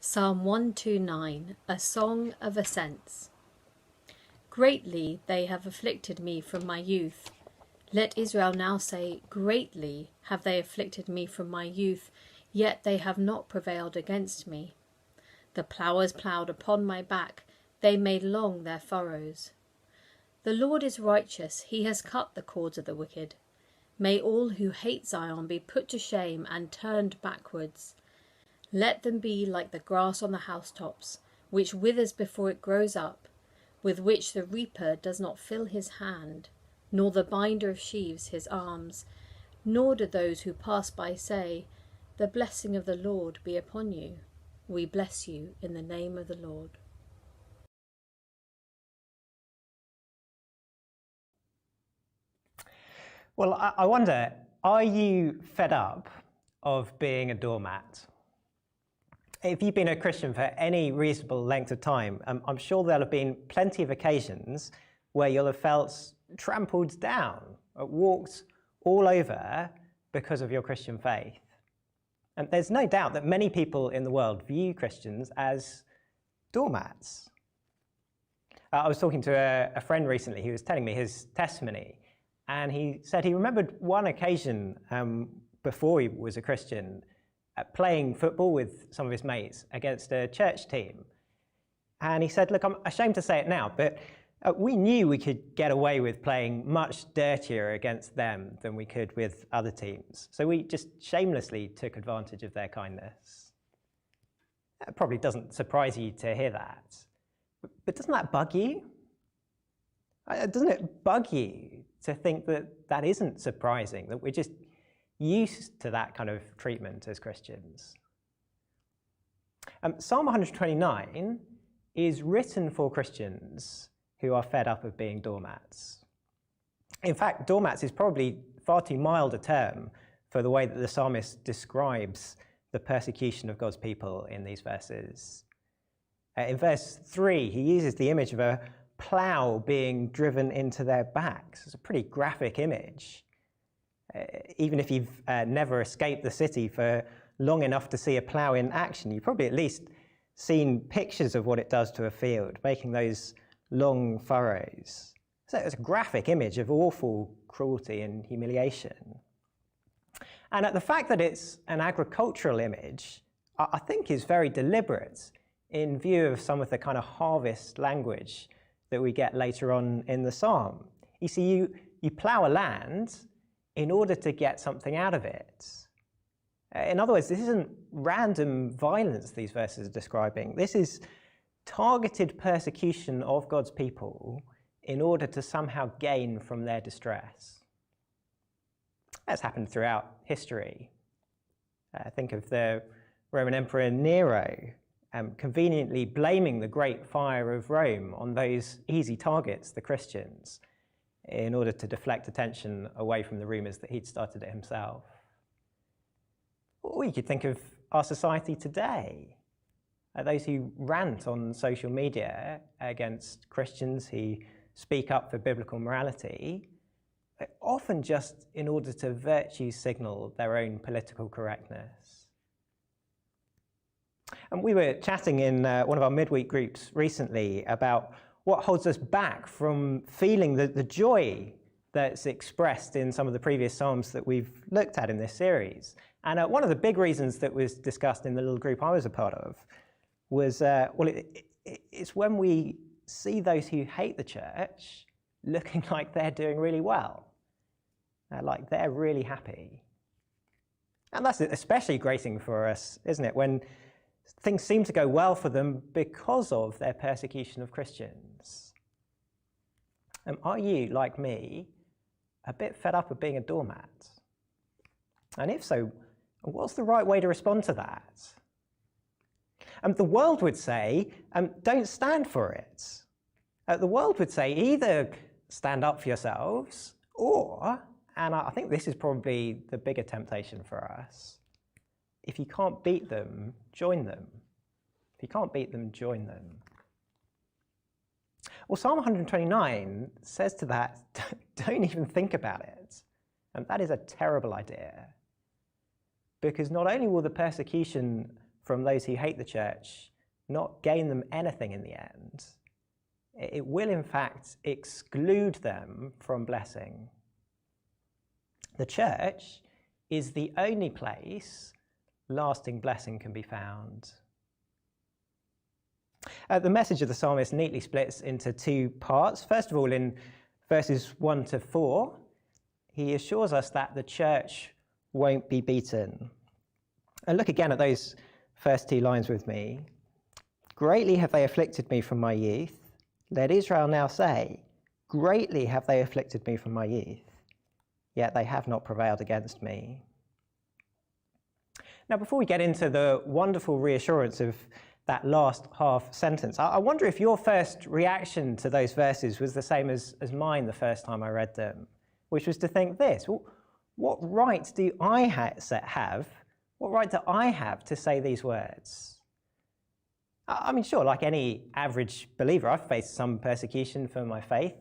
Psalm 129, a song of ascents. Greatly they have afflicted me from my youth. Let Israel now say, greatly have they afflicted me from my youth, yet they have not prevailed against me. The ploughers ploughed upon my back, they made long their furrows. The Lord is righteous, he has cut the cords of the wicked. May all who hate Zion be put to shame and turned backwards. Let them be like the grass on the housetops, which withers before it grows up, with which the reaper does not fill his hand, nor the binder of sheaves his arms, nor do those who pass by say, the blessing of the Lord be upon you. We bless you in the name of the Lord. Well, I wonder, are you fed up of being a doormat? If you've been a Christian for any reasonable length of time, I'm sure there'll have been plenty of occasions where you'll have felt trampled down, walked all over because of your Christian faith. And there's no doubt that many people in the world view Christians as doormats. I was talking to a friend recently who was telling me his testimony, and he said he remembered one occasion before he was a Christian playing football with some of his mates against a church team. And he said, look, I'm ashamed to say it now, but we knew we could get away with playing much dirtier against them than we could with other teams. So we just shamelessly took advantage of their kindness. It probably doesn't surprise you to hear that. But doesn't that bug you? Doesn't it bug you to think that that isn't surprising, that we're just used to that kind of treatment as Christians? Psalm 129 is written for Christians who are fed up of being doormats. In fact, doormats is probably far too mild a term for the way that the psalmist describes the persecution of God's people in these verses. In verse 3, he uses the image of a plough being driven into their backs. It's a pretty graphic image. Even if you've never escaped the city for long enough to see a plough in action, you've probably at least seen pictures of what it does to a field, making those long furrows. So it's a graphic image of awful cruelty and humiliation. And the fact that it's an agricultural image, I think is very deliberate in view of some of the kind of harvest language that we get later on in the psalm. You see, you plough a land in order to get something out of it. In other words, this isn't random violence these verses are describing. This is targeted persecution of God's people in order to somehow gain from their distress. That's happened throughout history. Think of the Roman Emperor Nero conveniently blaming the great fire of Rome on those easy targets, the Christians, in order to deflect attention away from the rumours that he'd started it himself. Or you could think of our society today. Those who rant on social media against Christians who speak up for biblical morality, often just in order to virtue signal their own political correctness. And we were chatting in one of our midweek groups recently about what holds us back from feeling the joy that's expressed in some of the previous psalms that we've looked at in this series. And one of the big reasons that was discussed in the little group I was a part of was, it's when we see those who hate the church looking like they're doing really well, like they're really happy. And that's especially grating for us, isn't it, when things seem to go well for them because of their persecution of Christians. Are you, like me, a bit fed up of being a doormat? And if so, what's the right way to respond to that? The world would say, don't stand for it. The world would say, either stand up for yourselves, or, and I think this is probably the bigger temptation for us, if you can't beat them, join them. If you can't beat them, join them. Well, Psalm 129 says to that, don't even think about it. And that is a terrible idea. Because not only will the persecution from those who hate the church not gain them anything in the end. It will, in fact, exclude them from blessing. The church is the only place lasting blessing can be found. The message of the psalmist neatly splits into two parts. First of all, in verses 1 to 4, he assures us that the church won't be beaten. And look again at those first two lines with me. Greatly have they afflicted me from my youth. Let Israel now say, greatly have they afflicted me from my youth, yet they have not prevailed against me. Now, before we get into the wonderful reassurance of that last half sentence, I wonder if your first reaction to those verses was the same as mine the first time I read them, which was to think this: well, what right do I have? What right do I have to say these words? I mean, sure, like any average believer, I've faced some persecution for my faith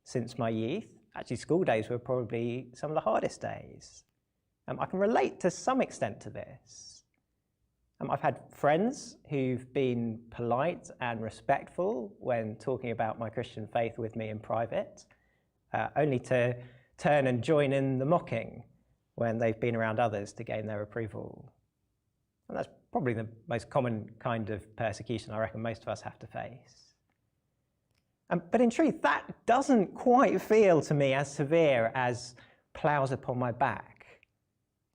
since my youth. Actually, school days were probably some of the hardest days. I can relate to some extent to this. I've had friends who've been polite and respectful when talking about my Christian faith with me in private, only to turn and join in the mocking when they've been around others to gain their approval. And that's probably the most common kind of persecution I reckon most of us have to face. But in truth, that doesn't quite feel to me as severe as ploughs upon my back.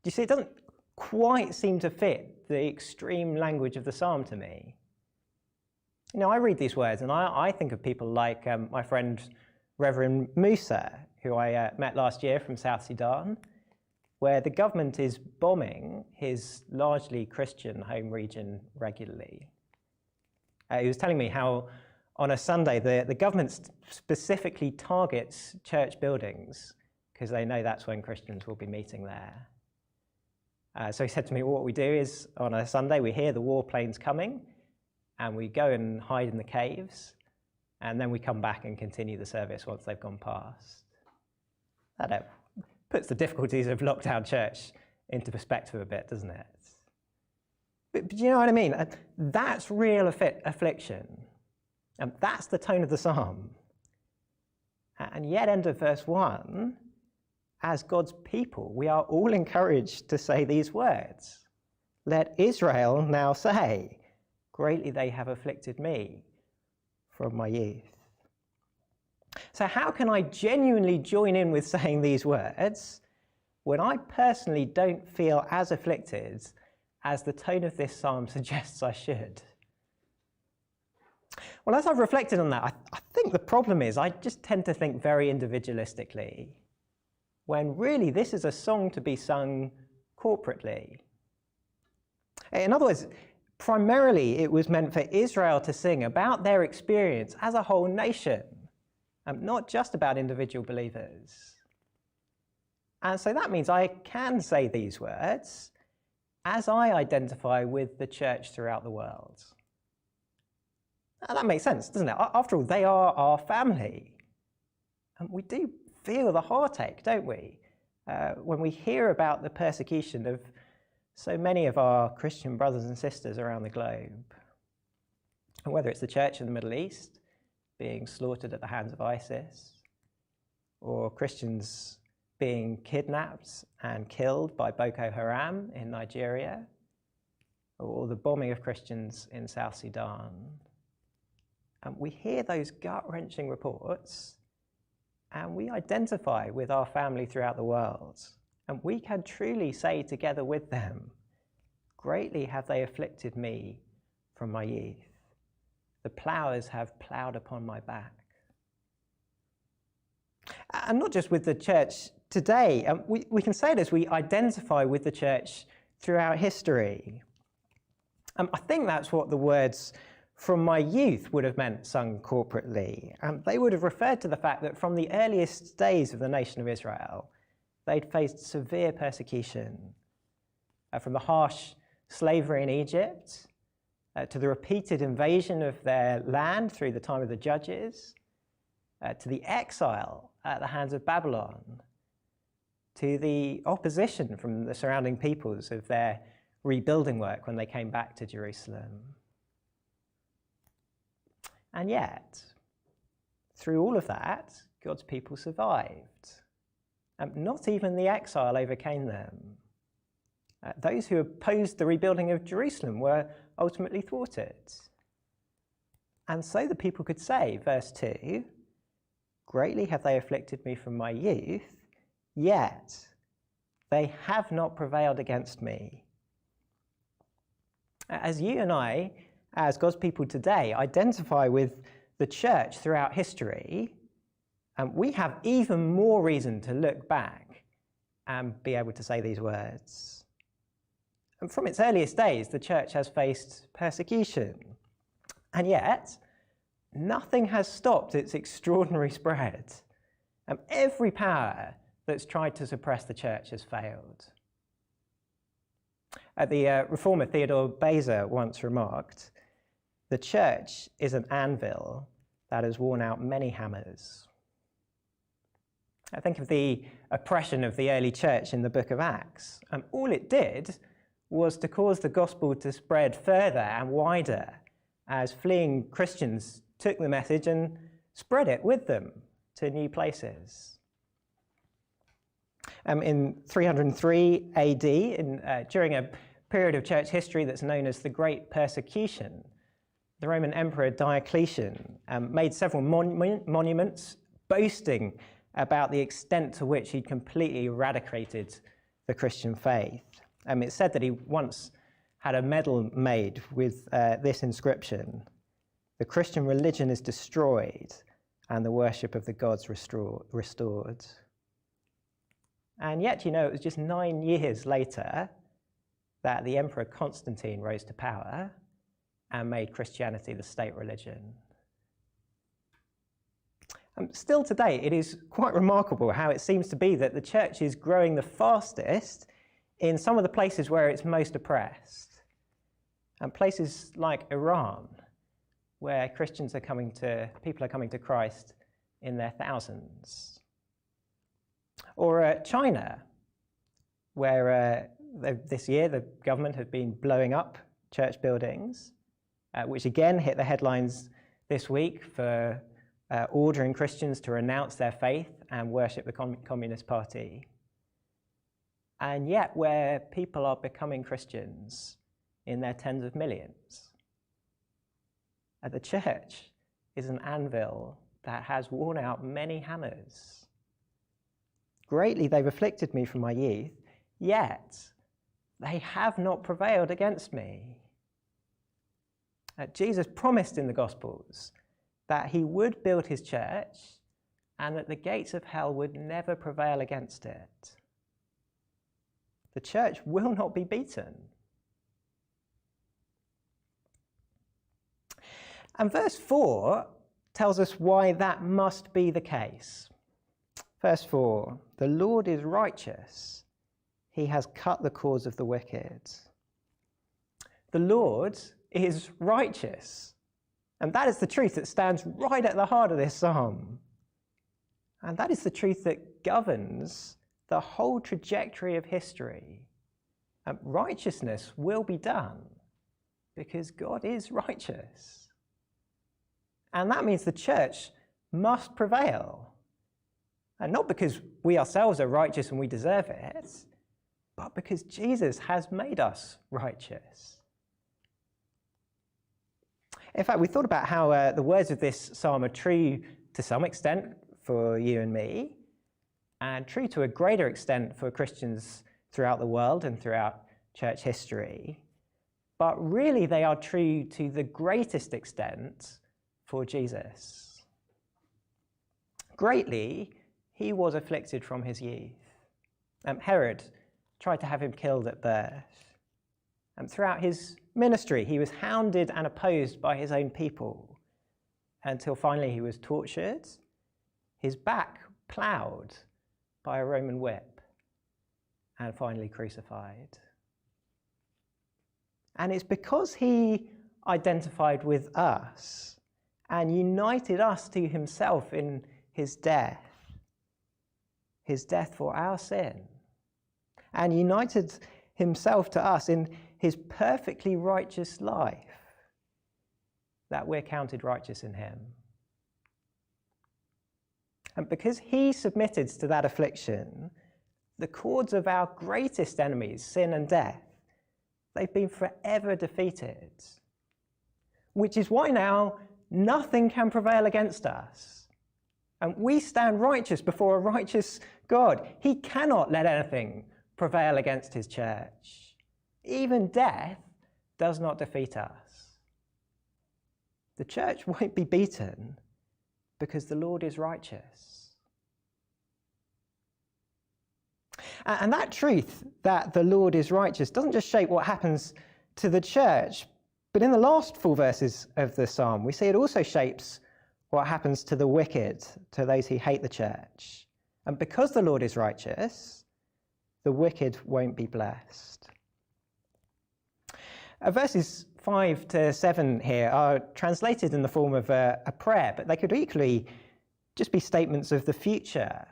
Do you see, it doesn't quite seem to fit the extreme language of the psalm to me. You know, I read these words and I think of people like my friend Reverend Musa, who I met last year from South Sudan, where the government is bombing his largely Christian home region regularly. He was telling me how on a Sunday the government specifically targets church buildings because they know that's when Christians will be meeting there. So he said to me, what we do is on a Sunday we hear the warplanes coming and we go and hide in the caves and then we come back and continue the service once they've gone past. That puts the difficulties of lockdown church into perspective a bit, doesn't it? But you know what I mean? That's real affliction. And that's the tone of the psalm. And yet, end of verse 1, as God's people, we are all encouraged to say these words. Let Israel now say, greatly they have afflicted me from my youth. So how can I genuinely join in with saying these words when I personally don't feel as afflicted as the tone of this psalm suggests I should? Well, as I've reflected on that, I think the problem is I just tend to think very individualistically, when really this is a song to be sung corporately. In other words, primarily it was meant for Israel to sing about their experience as a whole nation, not just about individual believers. And so that means I can say these words as I identify with the church throughout the world. Now, that makes sense, doesn't it? After all, they are our family. And we do feel the heartache, don't we, when we hear about the persecution of so many of our Christian brothers and sisters around the globe. And whether it's the church in the Middle East being slaughtered at the hands of ISIS, or Christians being kidnapped and killed by Boko Haram in Nigeria, or the bombing of Christians in South Sudan. And we hear those gut-wrenching reports and we identify with our family throughout the world. And we can truly say together with them, greatly have they afflicted me from my youth. The ploughers have ploughed upon my back. And not just with the church today, we can say this, we identify with the church throughout history. I think that's what the words from my youth would have meant sung corporately. They would have referred to the fact that from the earliest days of the nation of Israel, they'd faced severe persecution, from the harsh slavery in Egypt, to the repeated invasion of their land through the time of the judges, to the exile at the hands of Babylon, to the opposition from the surrounding peoples of their rebuilding work when they came back to Jerusalem. And yet, through all of that, God's people survived. Not even the exile overcame them. Those who opposed the rebuilding of Jerusalem were ultimately thwarted. And so the people could say, verse 2, "Greatly have they afflicted me from my youth, yet they have not prevailed against me." As you and I, as God's people today, identify with the church throughout history, we have even more reason to look back and be able to say these words. And from its earliest days, the church has faced persecution, and yet nothing has stopped its extraordinary spread. Every power that's tried to suppress the church has failed. The reformer Theodore Beza once remarked, "The church is an anvil that has worn out many hammers." I think of the oppression of the early church in the book of Acts. All it did was to cause the gospel to spread further and wider as fleeing Christians took the message and spread it with them to new places. In 303 AD, during a period of church history that's known as the Great Persecution, the Roman Emperor Diocletian made several monuments boasting about the extent to which he'd completely eradicated the Christian faith. It's said that he once had a medal made with this inscription: "The Christian religion is destroyed and the worship of the gods restored." And yet, it was just 9 years later that the Emperor Constantine rose to power and made Christianity the state religion. Still today, it is quite remarkable how it seems to be that the church is growing the fastest in some of the places where it's most oppressed. And places like Iran, where people are coming to Christ in their thousands. Or China, where this year the government had been blowing up church buildings, which again hit the headlines this week for ordering Christians to renounce their faith and worship the Communist Party. And yet where people are becoming Christians in their tens of millions. The church is an anvil that has worn out many hammers. "Greatly they've afflicted me from my youth, yet they have not prevailed against me." Jesus promised in the Gospels that he would build his church and that the gates of hell would never prevail against it. The church will not be beaten. And verse 4 tells us why that must be the case. Verse 4, "The Lord is righteous. He has cut the cords of the wicked." The Lord is righteous. And that is the truth that stands right at the heart of this psalm. And that is the truth that governs the whole trajectory of history. Righteousness will be done because God is righteous. And that means the church must prevail. And not because we ourselves are righteous and we deserve it, but because Jesus has made us righteous. In fact, we thought about how the words of this psalm are true to some extent for you and me, and true to a greater extent for Christians throughout the world and throughout church history. But really, they are true to the greatest extent for Jesus. Greatly, he was afflicted from his youth. Herod tried to have him killed at birth. Throughout his ministry, he was hounded and opposed by his own people until finally he was tortured, his back ploughed by a Roman whip, and finally crucified. And it's because he identified with us and united us to himself in his death for our sin, and united himself to us in his perfectly righteous life, that we're counted righteous in him. And because he submitted to that affliction, the cords of our greatest enemies, sin and death, they've been forever defeated. Which is why now nothing can prevail against us. And we stand righteous before a righteous God. He cannot let anything prevail against his church. Even death does not defeat us. The church won't be beaten because the Lord is righteous. And that truth that the Lord is righteous doesn't just shape what happens to the church, but in the last 4 verses of the psalm, we see it also shapes what happens to the wicked, to those who hate the church. And because the Lord is righteous, the wicked won't be blessed. Verses 5 to 7 here are translated in the form of a prayer, but they could equally just be statements of the future.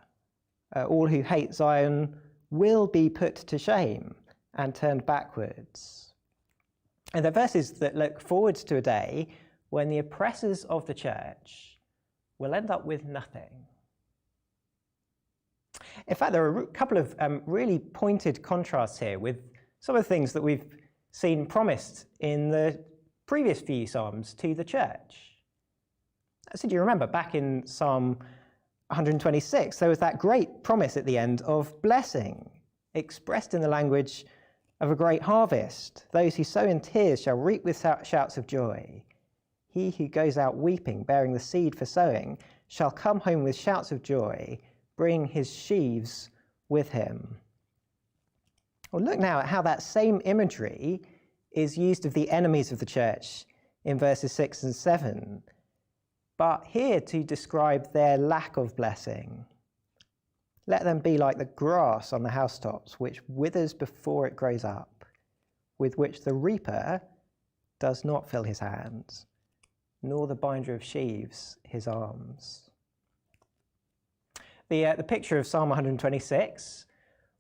All who hate Zion will be put to shame and turned backwards. And they're verses that look forward to a day when the oppressors of the church will end up with nothing. In fact, there are a couple of really pointed contrasts here with some of the things that we've seen promised in the previous few Psalms to the church. So do you remember back in Psalm 126, there was that great promise at the end of blessing, expressed in the language of a great harvest. Those who sow in tears shall reap with shouts of joy. He who goes out weeping, bearing the seed for sowing, shall come home with shouts of joy, bring his sheaves with him. Well, look now at how that same imagery is used of the enemies of the church in verses 6 and 7, but here to describe their lack of blessing. Let them be like the grass on the housetops, which withers before it grows up, with which the reaper does not fill his hands, nor the binder of sheaves his arms. The picture of Psalm 126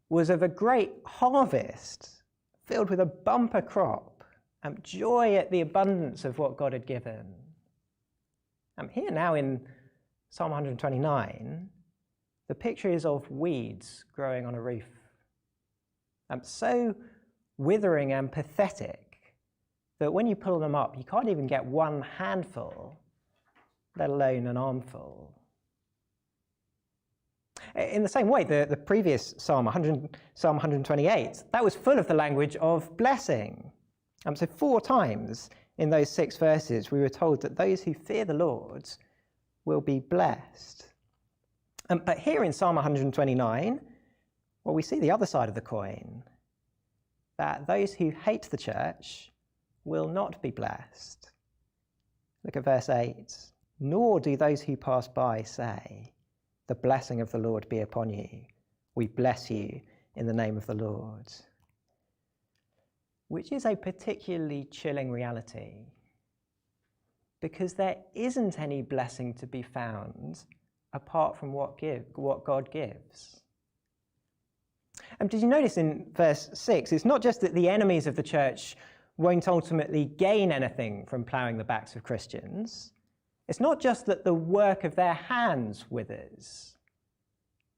was of a great harvest filled with a bumper crop and joy at the abundance of what God had given. Here now in Psalm 129, the picture is of weeds growing on a roof. So withering and pathetic that when you pull them up, you can't even get one handful, let alone an armful. In the same way, the previous Psalm 128, that was full of the language of blessing. So 4 times in those 6 verses, we were told that those who fear the Lord will be blessed. But here in Psalm 129, well, we see the other side of the coin, that those who hate the church will not be blessed. Look at verse 8. Nor do those who pass by say, the blessing of the Lord be upon you. We bless you in the name of the Lord. Which is a particularly chilling reality, because there isn't any blessing to be found apart from what God gives. And did you notice in verse 6, it's not just that the enemies of the church won't ultimately gain anything from ploughing the backs of Christians. It's not just that the work of their hands withers.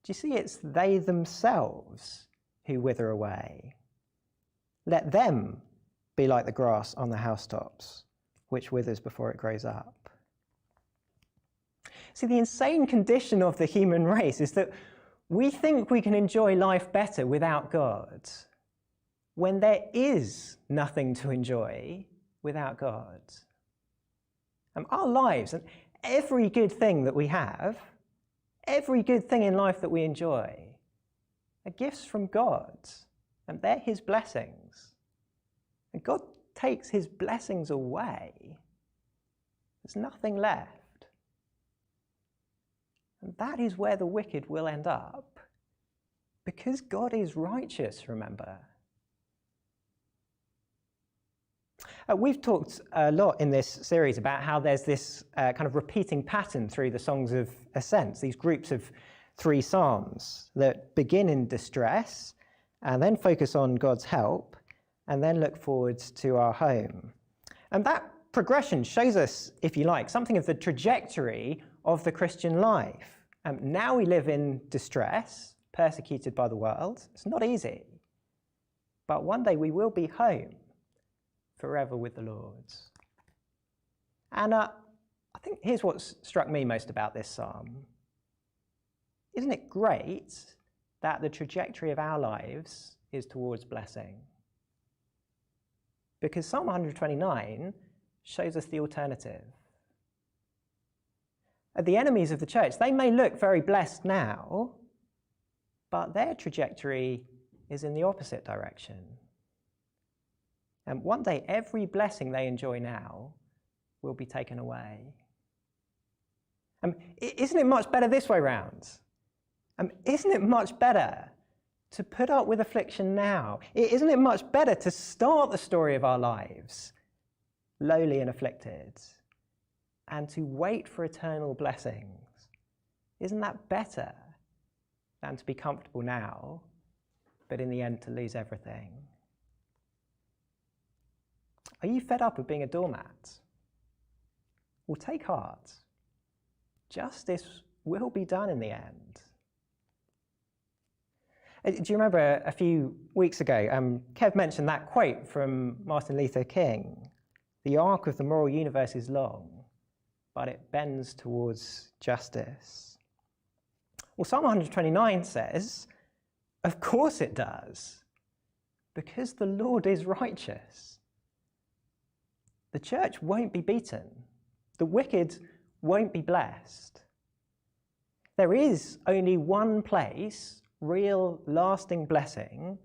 Do you see? It's they themselves who wither away. Let them be like the grass on the housetops, which withers before it grows up. See, the insane condition of the human race is that we think we can enjoy life better without God, when there is nothing to enjoy without God. Our lives and every good thing that we have, every good thing in life that we enjoy, are gifts from God, and they're his blessings. And God takes his blessings away. There's nothing left. And that is where the wicked will end up, because God is righteous, remember. We've talked a lot in this series about how there's this kind of repeating pattern through the songs of ascents, these groups of 3 psalms that begin in distress and then focus on God's help and then look forwards to our home. And that progression shows us, if you like, something of the trajectory of the Christian life. Now we live in distress, persecuted by the world. It's not easy. But one day we will be home forever with the Lord. And I think here's what's struck me most about this psalm. Isn't it great that the trajectory of our lives is towards blessing? Because Psalm 129 shows us the alternative. The enemies of the church, they may look very blessed now, but their trajectory is in the opposite direction. And one day, every blessing they enjoy now will be taken away. Isn't it much better this way round? Isn't it much better to put up with affliction now? Isn't it much better to start the story of our lives lowly and afflicted, and to wait for eternal blessings? Isn't that better than to be comfortable now, but in the end to lose everything? Are you fed up of being a doormat? Well, take heart. Justice will be done in the end. Do you remember a few weeks ago, Kev mentioned that quote from Martin Luther King? The arc of the moral universe is long, but it bends towards justice. Well, Psalm 129 says, of course it does, because the Lord is righteous. The church won't be beaten. The wicked won't be blessed. There is only one place real, lasting blessing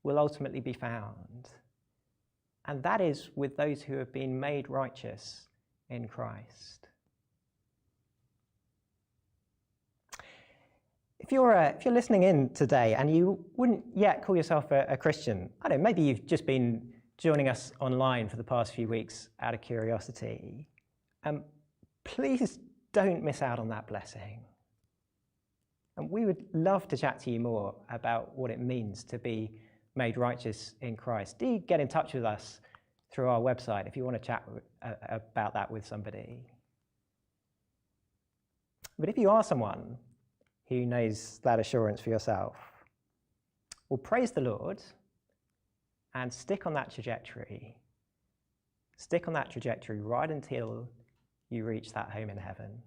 will ultimately be found, and that is with those who have been made righteous in Christ. If you're listening in today and you wouldn't yet call yourself a Christian, I don't know, maybe you've just been joining us online for the past few weeks out of curiosity, please don't miss out on that blessing. And we would love to chat to you more about what it means to be made righteous in Christ. Do get in touch with us through our website if you want to chat about that with somebody. But if you are someone who knows that assurance for yourself, well, praise the Lord and stick on that trajectory. Stick on that trajectory right until you reach that home in heaven.